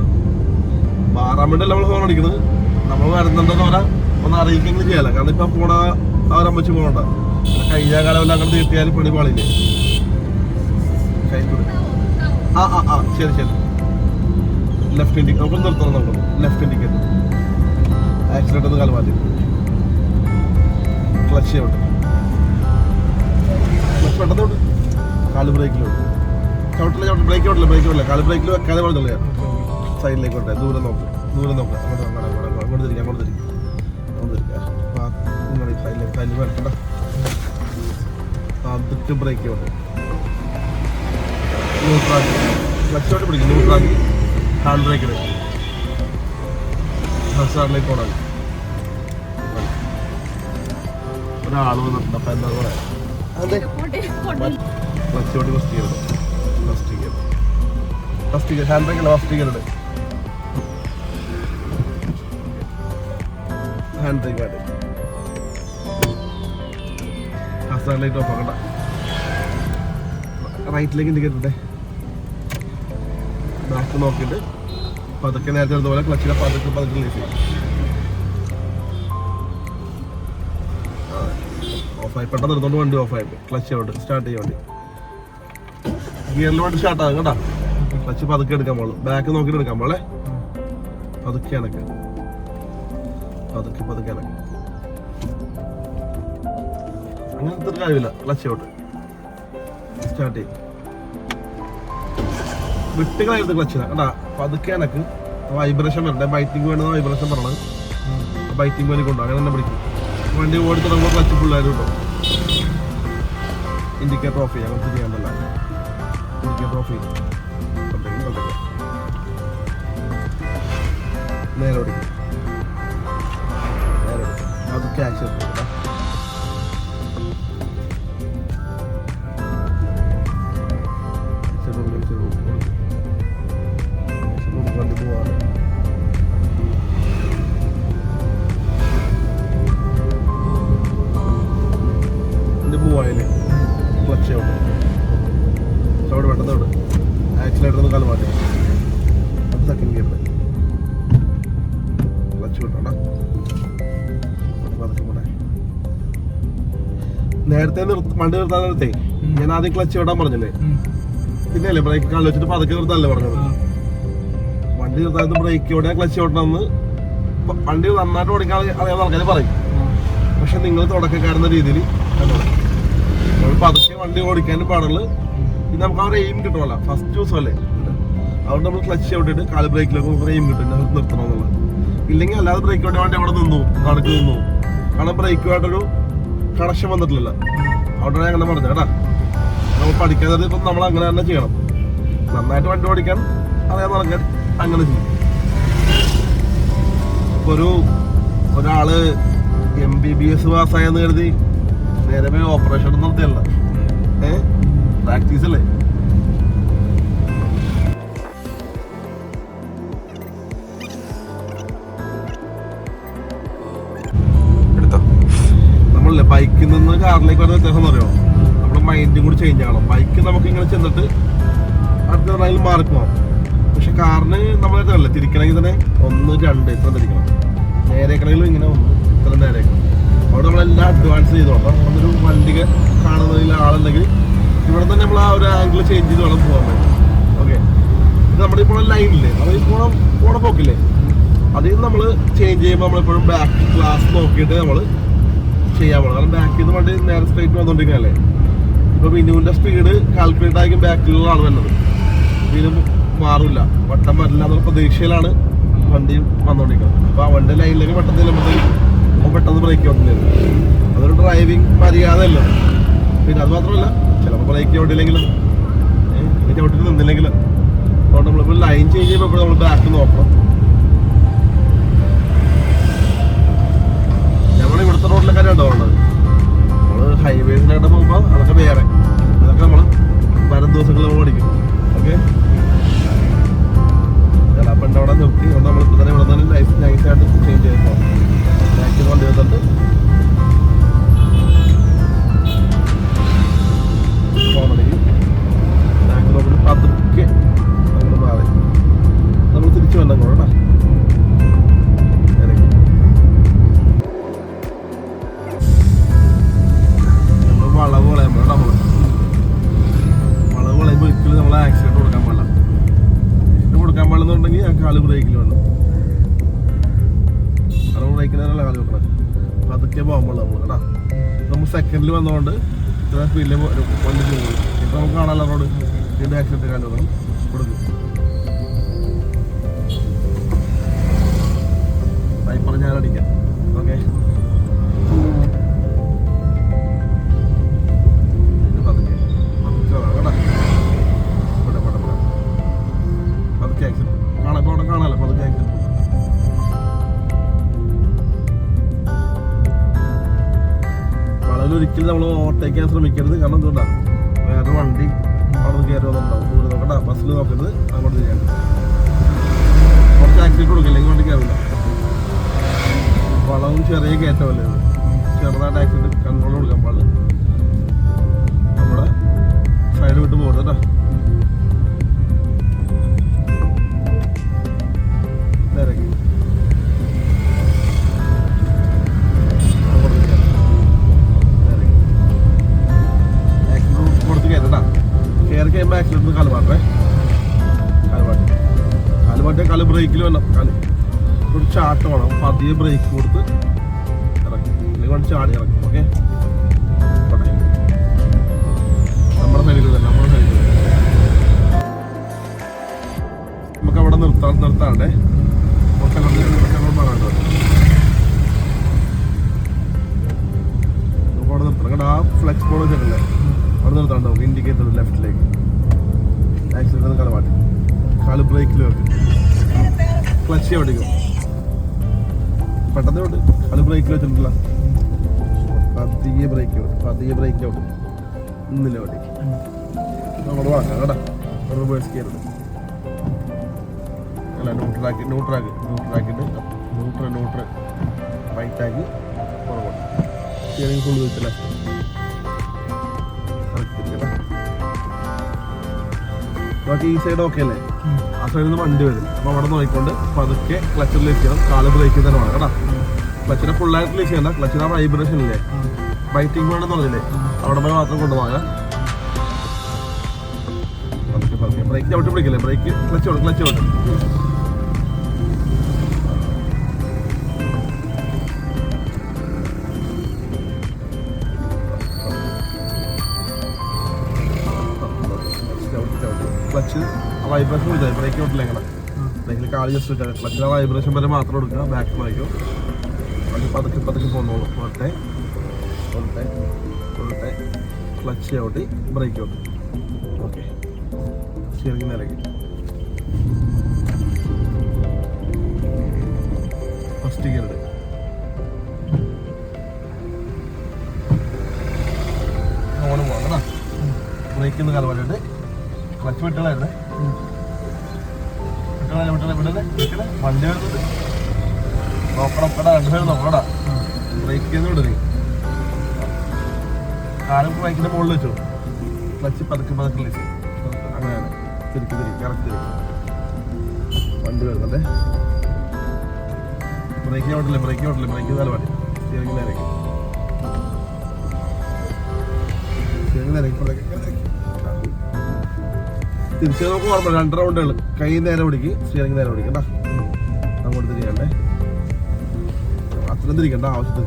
മാറാൻ വേണ്ടിയല്ല നമ്മൾ ഫോൺ അടിക്കുന്നത്. നമ്മൾ വരുന്നുണ്ടെന്ന് അവരെ ഒന്ന് അറിയിക്കെങ്കിലും ചെയ്യാല്ല. കാരണം ഇപ്പം ഫോൺ അവരമ്മച്ച് പോകണ്ട. കഴിഞ്ഞ കാലമെല്ലാം അങ്ങനെ തീർത്തിയാലും പണി പാളില്ലേ. ശരി. ലെഫ്റ്റ് ഇൻഡിക്കേറ്റർ നമുക്ക് നിർത്തണം. നമുക്ക് ലെഫ്റ്റ് ഇൻഡിക്കേറ്റർ ആക്സിലേറ്റർ ഒന്ന് കാല് മാറ്റി ക്ലച്ച് ചെയ്യട്ടെ. ക്ലച്ച് പെട്ടെന്ന് വിട്ട് കാല് ബ്രേക്കിലോട്ട് ചവിട്ടില്ല. ബ്രേക്ക് വിടില്ല. കാല് ബ്രേക്കിൽ വെക്കാതെ പറഞ്ഞില്ല. സൈഡിലേക്ക് വിട്ടെ. ദൂരെ നോക്ക്. അങ്ങോട്ട് തിരിക്കാം. സൈഡിലേക്ക് വരക്കണ്ട. അതൊക്കെ ബ്രേക്ക് വിട്ടെ. ന്യൂട്രാക്കി ക്ലച്ചോട്ട് പിടിക്കും. ന്യൂട്രാക്കി ഹാൻഡ് ബ്രേക്കിൽ ഹസാറിലേക്ക് പോകണം. ഒരാൾ വന്നിട്ടുണ്ട്. അപ്പം എന്താ പറയാ, അതെ ക്ലച്ചോട്ട് ഫസ്റ്റ് ഗിയർ ഹാൻഡ് ബ്രേക്കല്ല, ഫസ്റ്റ് ഗിയറുടെ ഹാൻഡ് ബ്രേക്ക് ആയിട്ട് ഹസാറിലേക്ക് ഓഫ് ആക്കണ്ട. റൈറ്റിലേക്ക് ഇൻഡിക്കേറ്റർ ബാക്ക് നോക്കിയിട്ട് പതുക്കെ നേരത്തെ അതുപോലെ ക്ലച്ചിലെ പതുക്കെ റിലീസ് ചെയ്യും. ഓഫായി പെട്ടെന്ന് എടുത്തോണ്ട് വണ്ടി ഓഫായിട്ട് ക്ലച്ച് കൊണ്ട് സ്റ്റാർട്ട് ചെയ്യാൻ വേണ്ടി ഗിയറിൽ വണ്ടി സ്റ്റാർട്ട് ആകും കേട്ടോ. ക്ലച്ച് പതുക്കെ എടുക്കാൻ പാടുള്ളൂ. ബാക്ക് നോക്കിയിട്ട് എടുക്കാൻ പാടേ. പതുക്കെ അനക്ക് അങ്ങനത്തെ കാര്യമില്ല. ക്ലച്ച് കൊണ്ട് സ്റ്റാർട്ട് ചെയ്യും. വിട്ടുകളായിരുന്നു ക്ലച്ചിന് കേട്ടാ. പതുക്കെ എനക്ക് വൈബ്രേഷൻ വരണ്ടേ. ബൈറ്റിംഗ് വേണ്ടത് വൈബ്രേഷൻ പറഞ്ഞത്. ബൈറ്റിംഗ് വേണ്ടി കൊണ്ടോ അങ്ങനെ തന്നെ പിടിക്കും. വണ്ടി ഓടി തുടങ്ങുമ്പോൾ ക്ലച്ച് ഫുള്ളായിട്ട് കിട്ടും. ഇൻഡിക്കേറ്റർ ഓഫ് ചെയ്യാം. അങ്ങനത്തെ ചെയ്യാൻ പറ്റില്ല. ഇൻഡിക്കേറ്റർ ഓഫ് ചെയ്യും. നേരെ ഓടിക്കും. അതൊക്കെ ആക്ഷൻ കേട്ടോ. വണ്ടി പോവാണ്. മൂവായില്ലേ ക്ലച്ച് ഔട്ട് പെട്ടെന്ന് ആക്സിലേറ്റർ ഒന്ന് കാല് മാറ്റി. അത് സെക്കൻഡ് ഗിയറിൽ ക്ലച്ച് വിട്ടോടാ. നേരത്തെ വണ്ടി നിർത്താൻ നേരത്തെ ഞാൻ ആദ്യം ക്ലച്ച് വിടാൻ പറഞ്ഞില്ലേ, പിന്നെ അല്ലേ ബ്രേക്ക് കാല് വെച്ചിട്ട് പതുക്കെ നിർത്താനല്ലേ പറഞ്ഞത്. വണ്ടി നിർത്താൻ ബ്രേക്ക് ഓടിയാൽ ക്ലച്ച് വിടണമെന്ന് വണ്ടി നന്നായിട്ട് ഓടിക്കാൻ അറിയാവുന്ന ആൾക്കാർ പറയും. പക്ഷെ നിങ്ങൾ തുടക്കക്കാരെന്ന രീതിയിൽ നമ്മൾ പതുക്കെ വണ്ടി ഓടിക്കാനും പാടുള്ളൂ. ഇത് നമുക്ക് ആ ഒരു എയിം കിട്ടുമല്ലോ, ഫസ്റ്റ് ദിവസം അല്ലേ, അതുകൊണ്ട് നമ്മൾ ക്ലച്ച് ചവിട്ടിട്ട് കാല് ബ്രേക്കിലൊക്കെ നമുക്ക് എയിം കിട്ടും നിർത്തണം എന്നുള്ളത്. ഇല്ലെങ്കിൽ അല്ലാതെ ബ്രേക്ക് ഓടിയ വണ്ടി അവിടെ നിന്നു നടക്ക് നിന്നു. കാരണം ബ്രേക്കുമായിട്ടൊരു കണക്ഷൻ വന്നിട്ടില്ല. അവിടെ അങ്ങനെ പറഞ്ഞു കേട്ടാ, നമ്മൾ പഠിക്കാതെ ഇപ്പം നമ്മൾ അങ്ങനെ തന്നെ ചെയ്യണം. നന്നായിട്ട് വണ്ടി ഓടിക്കാൻ അറിയാൻ നടക്കാൻ അങ്ങനെ ചെയ്യും. ഇപ്പൊ ഒരാള് MBBS പാസ്സായെന്ന് കരുതി നേരെ പോയി ഓപ്പറേഷൻ നടത്തിയല്ല, പ്രാക്ടീസ് അല്ലേ. നമ്മളല്ലേ ബൈക്കിൽ നിന്ന് കാറിലേക്ക് വരുന്ന വ്യത്യാസം എന്ന് പറയുമോ, നമ്മുടെ മൈൻഡും കൂടി ചേഞ്ച് ആകണം. ബൈക്ക് നമുക്ക് ഇങ്ങനെ ചെന്നിട്ട് അടുത്ത മാർക്ക് പോകാം. പക്ഷെ കാറിന് നമ്മളായിട്ടല്ലേ തിരിക്കണമെങ്കിൽ തന്നെ 1, 2 ഇത്ര തിരിക്കണം. നേരേക്കണമെങ്കിലും ഇങ്ങനെ 1 ഇത്ര നേരേക്കണം. അവിടെ നമ്മളെല്ലാം അഡ്വാൻസ് ചെയ്തോളാം. നമ്മളൊരു വണ്ടി കാണുന്നതിൽ ആളുണ്ടെങ്കിൽ ഇവിടെ തന്നെ നമ്മൾ ആ ഒരു ആംഗിൾ ചേഞ്ച് ചെയ്ത് വേണം പോകാൻ പറ്റും. ഓക്കെ, ഇത് നമ്മുടെ ഇപ്പോൾ ലൈനില്ലേ, നമ്മൾ ഈ പോണ പോക്കില്ലേ, അതിൽ നമ്മൾ ചേഞ്ച് ചെയ്യുമ്പോൾ നമ്മളെപ്പോഴും ബാക്ക് ഗ്ലാസ് നോക്കിയിട്ട് നമ്മൾ ചെയ്യാൻ പോകണം. കാരണം ബാക്കിൽ നിന്ന് വണ്ടി നേരെ സ്ട്രൈറ്റ് വന്നുകൊണ്ടിരിക്കുകയല്ലേ. ഇപ്പോൾ വിനുവിൻ്റെ സ്പീഡ് കാൽക്കുലേറ്റ് ആയിരിക്കും ബാക്കിലുള്ള ആൾ വരുന്നത്. വിനു മാറില്ല, വട്ടം വരില്ല എന്നുള്ള പ്രതീക്ഷയിലാണ് വണ്ടി വന്നുകൊണ്ടിരിക്കുന്നത്. അപ്പോൾ ആ വണ്ടി ലൈനിലേക്ക് പെട്ടെന്ന് ചെല്ലുമ്പോഴത്തേക്കും പെട്ടെന്ന് ബ്രേക്ക് ഔട്ടില്ലായിരുന്നു. അതൊരു ഡ്രൈവിംഗ് മര്യാദ അല്ല. പിന്നെ അത് മാത്രമല്ല, ചിലപ്പോൾ ബ്രേക്ക് ഔട്ടില്ലെങ്കിലും ഔട്ടിൽ നിന്നില്ലെങ്കിലും അതുകൊണ്ട് നമ്മളിപ്പോൾ ലൈൻ ചേഞ്ച് ചെയ്യുമ്പോൾ നമ്മൾ ബാക്ക് നോക്കണം. നമ്മൾ ഇവിടുത്തെ റോഡിലൊക്കെ ഉണ്ടാവുന്നത് നമ്മൾ ഹൈവേസിലായിട്ട് പോകുമ്പോൾ അതൊക്കെ വേറെ, അതൊക്കെ നമ്മൾ വരും ദിവസങ്ങളിൽ നമ്മൾ ഓടിക്കും. ഓക്കെ, ചിലപ്പോൾ അവിടെ നിർത്തി നമ്മളിപ്പോൾ തന്നെ ഇവിടെ തന്നെ നൈസായിട്ട് ചേഞ്ച് ചെയ്തോ ബാക്കിൽ വണ്ടി വന്നിട്ട് ബാക്കിൽ നോക്കി പതുക്കെ നമ്മൾ മാറി നമ്മൾ തിരിച്ചു വരണം കേട്ടോ. വളവ് കളയുമ്പോൾ ഒരിക്കലും നമ്മൾ ആക്സിഡന്റ് കൊടുക്കാൻ പാടില്ല. കൊടുക്കാൻ പാടില്ലെന്നുണ്ടെങ്കിൽ ആ കാല് ബ്രേക്കിൽ വേണം. കാരണം ബ്രേക്കിനല്ല കാല് വെക്കണം. അപ്പം അതൊക്കെ പോകുമ്പോൾ നമ്മൾ കേട്ടോ. നമ്മൾ സെക്കൻഡിൽ വന്നതുകൊണ്ട് ഇത്ര സ്പീഡിൽ വണ്ടി പോകും. ഇപ്പം നമുക്ക് കാണാമല്ലോ റോഡ് ഇതിൻ്റെ ആക്സിഡന്റ് കാല് വെക്കണം കൊടുക്കും. വൈപ്പർ ഞാൻ അടിക്കാം. ഓക്കെ, കാണാലോ പതുക്കെ ആക്സിഡന്റ്. വളവിലൊരിക്കലും നമ്മൾ ഓവർടേക്ക് ചെയ്യാൻ ശ്രമിക്കരുത്. കാരണം എന്തുകൊണ്ടാണ്, വേറെ വണ്ടി അവിടെ നിന്ന് കയറി വന്നിട്ടുണ്ടാവും. ദൂരെ നോക്കണ്ട, ബസ്സിൽ നോക്കരുത്, അങ്ങോട്ട് ചെയ്യാൻ കുറച്ച് ആക്സിഡന്റ് കൊടുക്കില്ല, ഇല്ലെങ്കിൽ വണ്ടി കയറില്ല. വളവും ചെറിയ കയറ്റമല്ലേ, ചെറുതായിട്ട് ആക്സിഡന്റ് കൺട്രോൾ കൊടുക്കാൻ പാടില്ല. നമ്മുടെ സൈഡ് വിട്ട് പോകരുത് കേട്ടോ. കയറി കഴിയുമ്പോൾ ആക്സിഡന്റ് കാലുമാറ്റേ കാല് ബ്രേക്കിൽ വേണം. ഒരു ചാട്ടം വേണം, പതിയെ ബ്രേക്ക് കൊടുത്ത് ഇറക്കും, അല്ലെങ്കിൽ വണ്ടി ചാടി ഇറക്കും. ഓക്കെ, നമ്മുടെ സൈഡിൽ തന്നെ നമുക്ക് അവിടെ നിർത്താണ്ടേ പറയാണ്ടോ. നമുക്ക് അവിടെ നിർത്തണം കേട്ടോ. ആ ഫ്ലെക്സ് ബോർഡ് വെച്ചിട്ടില്ലേ, അവിടെ നിർത്താണ്ടോ. ഇൻഡിക്കേറ്റർ ലെഫ്റ്റിലേക്ക് ആക്സിഡന്റ് കാല് മാറ്റി കാല് ബ്രേക്കിൽ വെക്കും. ക്ലച്ച് ഓടിക്കും പെട്ടെന്ന് കൊണ്ട് കാല് ബ്രേക്കിൽ വെച്ചിട്ടില്ല. പതിയെ ബ്രേക്ക് ഔട്ട് ഇന്നില്ല ഓടിക്കും. നമ്മൾ വാങ്ങാം കേട്ടോ. റിവേഴ്സ് ചെയ്യരുത്. അല്ല, ന്യൂട്രാക്കിയിട്ട് ന്യൂട്രൽ റൈറ്റ് ആക്കി പുറകോട്ട് സ്റ്റിയറിംഗ് ഫുൾ വെച്ചില്ല. ബാക്കി ഈ സൈഡ് ഓക്കെ അല്ലേ? ആ സൈഡിൽ നിന്ന് വണ്ടി വരും. അപ്പോൾ അവിടെ നോക്കിക്കൊണ്ട് പതുക്കെ ക്ലച്ചിലേക്ക് ചെയ്യണം, കാല് ബ്രേക്ക് തന്നെ വേണം കേട്ടോ. ക്ലച്ചിനെ ഫുള്ളായിട്ട് ചെയ്യണ്ട, ക്ലച്ചിന് ആ വൈബ്രേഷൻ ഇല്ലേ, ബൈറ്റിംഗ് വേണമെന്ന് പറഞ്ഞില്ലേ, അവിടെ പോയി മാത്രം കൊണ്ടുപോകാം. ബ്രേക്ക് ചവിട്ടി പിടിക്കില്ലേ, ബ്രേക്ക് ക്ലച്ച് വിടും, ക്ലച്ച് വിടും. ക്ലച്ച് വൈബ്രേഷൻ വിളിച്ചാൽ ബ്രേക്ക് വിട്ടില്ല എങ്ങനെ ബ്രേക്കിൽ കാല് ജസ്റ്റ് വെച്ചാൽ ക്ലച്ചിന് വൈബ്രേഷൻ വരെ മാത്രം എടുക്കുക. ബാക്ക് വായിക്കും, അത് പതുക്കെ പതുക്കെ പോന്നോളൂ. പോട്ടെ പോട്ടെ പോട്ടെ, ക്ലച്ച് ചവിട്ടി ബ്രേക്ക് ചവിട്ടി. ഓക്കെ, സ്റ്റിയറിംഗ് നിലയ്ക്ക് ഫസ്റ്റ് ഗിയർ ഇടുക. ഓണം പോകണം. ബ്രേക്കിൽ നിന്ന് കാലമായിട്ട് ക്ലച്ച് വിട്ടലായിരുന്നേ, വണ്ടി വരുന്നത് നോക്കണം കേടാ, രണ്ടുപേരും നോക്കണടാ. ബ്രേക്ക് ചെയ്ത് വിടുന്നേ, കാലം ബ്രേക്കിന്റെ മുകളിൽ വെച്ചു, ക്ലച്ച് പതുക്കെ പതുക്കെ വെച്ചു. അങ്ങനെയാണ് തിരിക്ക് കറക്റ്റ് തിരിക്കും. വണ്ടി വരുന്നുണ്ടേ, ബ്രേക്ക് ഓട്ടില്ലേ, ബ്രേക്ക് നല്ല വണ്ടി. സ്റ്റിയറിംഗ് നേരേക്ക്, സ്റ്റിയറിംഗ് നേരേക്ക് തിരിച്ച് നമുക്ക് ഓർമ്മ 2 റൗണ്ടുകൾ. കൈ നേരെ പിടിക്കും, സ്റ്റിയറിംഗ് നേരെ പിടിക്കണ്ട, അങ്ങോട്ട് തിരിയണ്ടേ, അത്രയും തിരിക്കണ്ട, ആവശ്യത്തിന്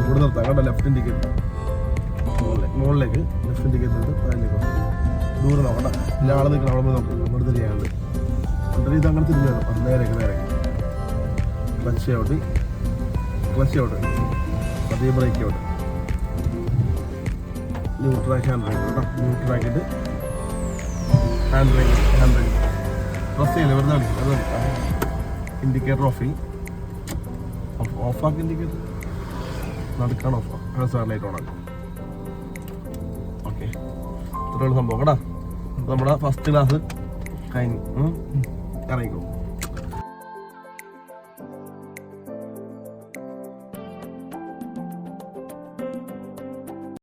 കൂടെ നിർത്താം കേട്ടോ. ലെഫ്റ്റ് ഇൻഡിക്കേറ്റർ മുകളിലേക്ക്, ലെഫ്റ്റ് ഇൻഡിക്കേറ്റർ എടുത്ത് അതിലേക്ക് ദൂരെ നോക്കണ്ട, ഇല്ല ആളെ നിൽക്കണം, അവിടെ പോയി നോക്കും, അങ്ങോട്ട് തിരിയാണ്ട് എന്നിട്ട് ഇത് അങ്ങനെ തിരിഞ്ഞു വേണം. നേരേക്ക് ക്ലച്ച് ഔട്ട് അതേ ബ്രേക്ക് ഔട്ട്, ന്യൂട്രാക്ക് ഹാൻഡ് ബ്രേക്ക് കേട്ടോ. ന്യൂട്രാക്കിട്ട് ഹാൻഡ് ബ്രേക്ക് പ്രസ് ചെയ്യില്ല, വെറുതെ അത് ഇൻഡിക്കേറ്റർ ഓഫാക്കി ഇൻഡിക്കേറ്റർ നടുക്കാണ് ഓഫ് ലൈറ്റ് ഓണാക്കി. ഓക്കെ, ഇത്രയുള്ള സംഭവം കേട്ടോ. നമ്മുടെ ഫസ്റ്റ് ക്ലാസ് കഴിഞ്ഞു. ഇറങ്ങിക്കോ.